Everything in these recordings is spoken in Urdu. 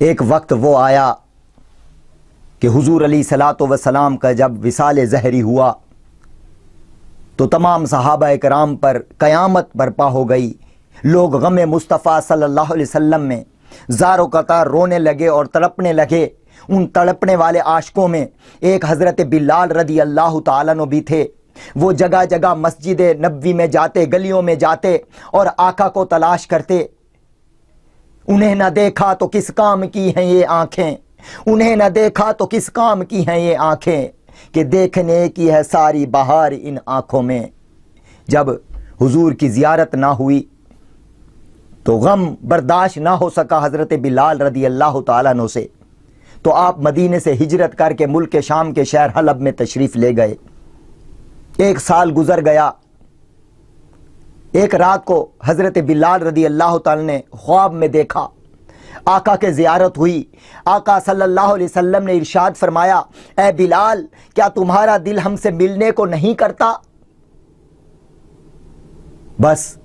ایک وقت وہ آیا کہ حضور علیہ الصلاۃ والسلام کا جب وصال ظہری ہوا تو تمام صحابہ کرام پر قیامت برپا ہو گئی. لوگ غم مصطفیٰ صلی اللہ علیہ وسلم میں زار و قطار رونے لگے اور تڑپنے لگے. ان تڑپنے والے عاشقوں میں ایک حضرت بلال رضی اللہ تعالیٰ عنہ بھی تھے. وہ جگہ جگہ مسجد نبوی میں جاتے، گلیوں میں جاتے اور آقا کو تلاش کرتے. انہیں نہ دیکھا تو کس کام کی ہیں یہ آنکھیں، انہیں نہ دیکھا تو کس کام کی ہیں یہ آنکھیں، کہ دیکھنے کی ہے ساری بہار ان آنکھوں میں. جب حضور کی زیارت نہ ہوئی تو غم برداشت نہ ہو سکا حضرت بلال رضی اللہ تعالیٰ عنہ سے، تو آپ مدینے سے ہجرت کر کے ملک شام کے شہر حلب میں تشریف لے گئے. 1 سال گزر گیا. ایک رات کو حضرت بلال رضی اللہ تعالیٰ نے خواب میں دیکھا آقا کے زیارت ہوئی. آقا صلی اللہ علیہ وسلم نے ارشاد فرمایا، اے بلال کیا تمہارا دل ہم سے ملنے کو نہیں کرتا؟ بس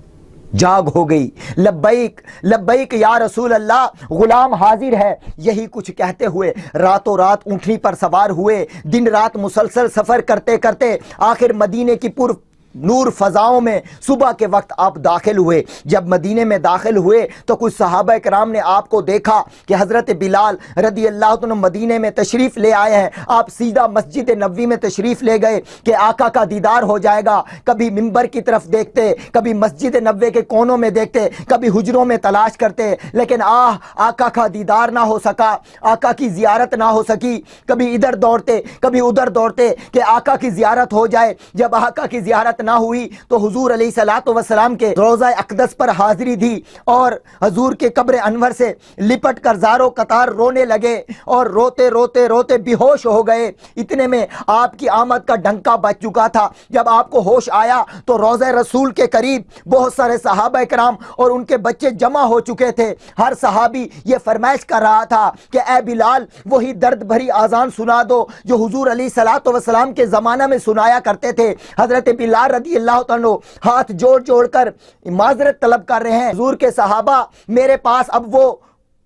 جاگ ہو گئی. لبیک لبیک یا رسول اللہ، غلام حاضر ہے. یہی کچھ کہتے ہوئے راتوں رات اونٹنی پر سوار ہوئے. دن رات مسلسل سفر کرتے کرتے آخر مدینے کی پر نور فضاؤں میں صبح کے وقت آپ داخل ہوئے. جب مدینے میں داخل ہوئے تو کچھ صحابہ کرام نے آپ کو دیکھا کہ حضرت بلال رضی اللہ عنہ مدینے میں تشریف لے آئے ہیں. آپ سیدھا مسجد نبوی میں تشریف لے گئے کہ آقا کا دیدار ہو جائے گا. کبھی ممبر کی طرف دیکھتے، کبھی مسجد نبوی کے کونوں میں دیکھتے، کبھی حجروں میں تلاش کرتے، لیکن آقا کا دیدار نہ ہو سکا، آقا کی زیارت نہ ہو سکی. کبھی ادھر دوڑتے، کبھی ادھر دوڑتے کہ آقا کی زیارت ہو جائے. جب آقا کی زیارت نہ ہوئی تو حضور علیہ الصلوۃ والسلام کے روضہ اقدس پر حاضری دی اور حضور کے قبر انور سے لپٹ کر زاروں قطار رونے لگے اور روتے روتے روتے بے ہوش ہو گئے. اتنے میں آپ کی آمد کا ڈنکا بج چکا تھا. جب آپ کو ہوش آیا تو روضہ رسول کے قریب بہت سارے صحابہ کرام اور ان کے بچے جمع ہو چکے تھے. ہر صحابی یہ فرمائش کر رہا تھا کہ اے بلال وہی درد بھری اذان سنا دو جو حضور علیہ الصلوۃ والسلام کے زمانہ میں سنایا کرتے تھے. حضرت بلال رضی اللہ تعالیٰ ہاتھ جوڑ جوڑ کر معذرت طلب کر رہے ہیں، حضور کے صحابہ میرے پاس اب وہ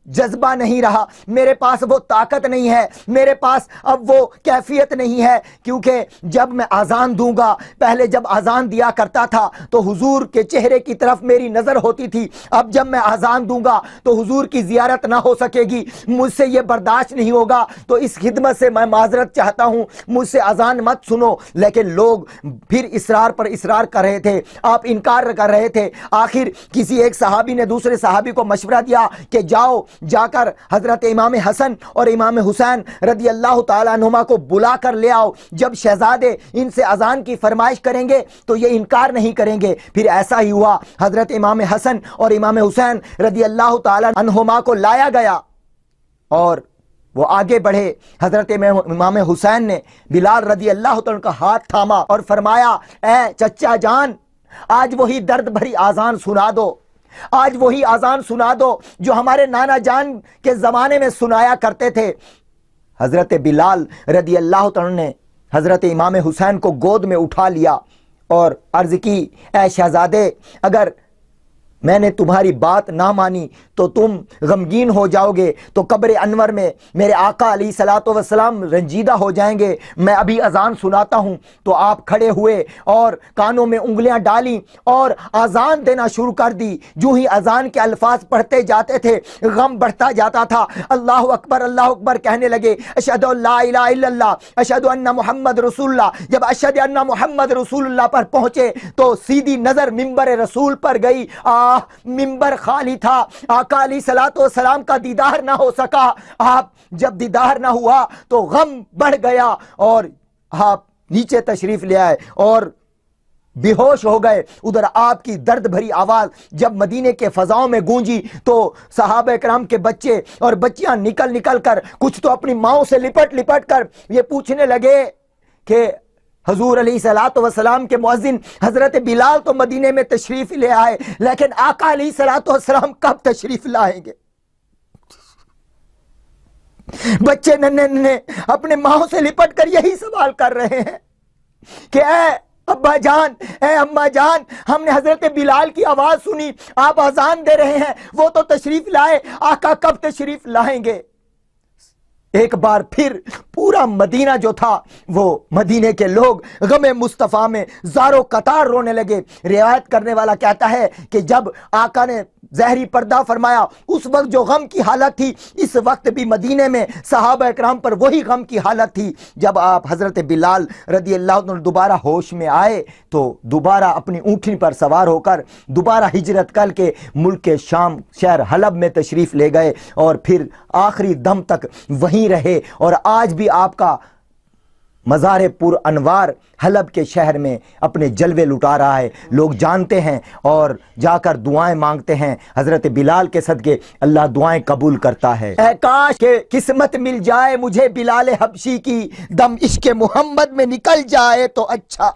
جذبہ نہیں رہا، میرے پاس وہ طاقت نہیں ہے، میرے پاس اب وہ کیفیت نہیں ہے، کیونکہ جب میں اذان دوں گا، پہلے جب اذان دیا کرتا تھا تو حضور کے چہرے کی طرف میری نظر ہوتی تھی، اب جب میں اذان دوں گا تو حضور کی زیارت نہ ہو سکے گی، مجھ سے یہ برداشت نہیں ہوگا. تو اس خدمت سے میں معذرت چاہتا ہوں، مجھ سے اذان مت سنو. لیکن لوگ پھر اصرار پر اصرار کر رہے تھے، آپ انکار کر رہے تھے. آخر کسی ایک صحابی نے دوسرے صحابی کو مشورہ دیا کہ جا کر حضرت امام حسن اور امام حسین رضی اللہ تعالیٰ عنہما کو بلا کر لے آؤ. جب شہزادے ان سے اذان کی فرمائش کریں گے تو یہ انکار نہیں کریں گے. پھر ایسا ہی ہوا، حضرت امام حسن اور امام حسین رضی اللہ تعالیٰ عنہما کو لایا گیا اور وہ آگے بڑھے. حضرت امام حسین نے بلال رضی اللہ تعالیٰ کا ہاتھ تھاما اور فرمایا، اے چچا جان آج وہی درد بھری اذان سنا دو، آج وہی اذان سنا دو جو ہمارے نانا جان کے زمانے میں سنایا کرتے تھے. حضرت بلال رضی اللہ تعالیٰ نے حضرت امام حسین کو گود میں اٹھا لیا اور عرض کی، اے شہزادے اگر میں نے تمہاری بات نہ مانی تو تم غمگین ہو جاؤ گے، تو قبر انور میں میرے آقا علیہ الصلوۃ والسلام رنجیدہ ہو جائیں گے. میں ابھی اذان سناتا ہوں. تو آپ کھڑے ہوئے اور کانوں میں انگلیاں ڈالیں اور اذان دینا شروع کر دی. جو ہی اذان کے الفاظ پڑھتے جاتے تھے غم بڑھتا جاتا تھا. اللہ اکبر کہنے لگے، اشہد ان لا الہ الا اللہ اشہد ان محمد رسول اللہ. جب اشہد ان محمد رسول اللہ پر پہنچے تو سیدھی نظر ممبر رسول پر گئی. ممبر خالی تھا، آقا علیہ الصلوۃ والسلام کا دیدار نہ ہو سکا. آپ جب دیدار نہ ہوا تو غم بڑھ گیا اور آپ نیچے تشریف لے آئے اور بے ہوش ہو گئے. ادھر آپ کی درد بھری آواز جب مدینے کے فضاؤں میں گونجی تو صحابہ کرام کے بچے اور بچیاں نکل کر کچھ تو اپنی ماؤں سے لپٹ کر یہ پوچھنے لگے کہ حضور علیہ الصلوۃ والسلام کے مؤذن حضرت بلال تو مدینے میں تشریف لے آئے، لیکن آقا علیہ الصلوۃ والسلام کب تشریف لائیں گے؟ بچے ننھے اپنے ماؤں سے لپٹ کر یہی سوال کر رہے ہیں کہ اے ابا جان، اے اماں جان، ہم نے حضرت بلال کی آواز سنی، آپ اذان دے رہے ہیں، وہ تو تشریف لائے، آقا کب تشریف لائیں گے؟ ایک بار پھر پورا مدینہ جو تھا، وہ مدینے کے لوگ غم مصطفیٰ میں زارو قطار رونے لگے۔ روایت کرنے والا کہتا ہے کہ جب آقا نے ظہری پردہ فرمایا، اس وقت جو غم کی حالت تھی، اس وقت بھی مدینے میں صحابہ اکرام پر وہی غم کی حالت تھی۔ جب آپ حضرت بلال رضی اللہ عنہ دوبارہ ہوش میں آئے تو دوبارہ اپنی اونٹنی پر سوار ہو کر دوبارہ ہجرت کر کے ملک شام شہر حلب میں تشریف لے گئے، اور پھر آخری دم تک وہیں رہے، اور آج بھی آپ کا مزار پر انوار حلب کے شہر میں اپنے جلوے لٹا رہا ہے۔ لوگ جانتے ہیں اور جا کر دعائیں مانگتے ہیں حضرت بلال کے صدقے، اللہ دعائیں قبول کرتا ہے۔ اے کاش کہ قسمت مل جائے مجھے بلال حبشی کی، دم عشق محمد میں نکل جائے تو اچھا۔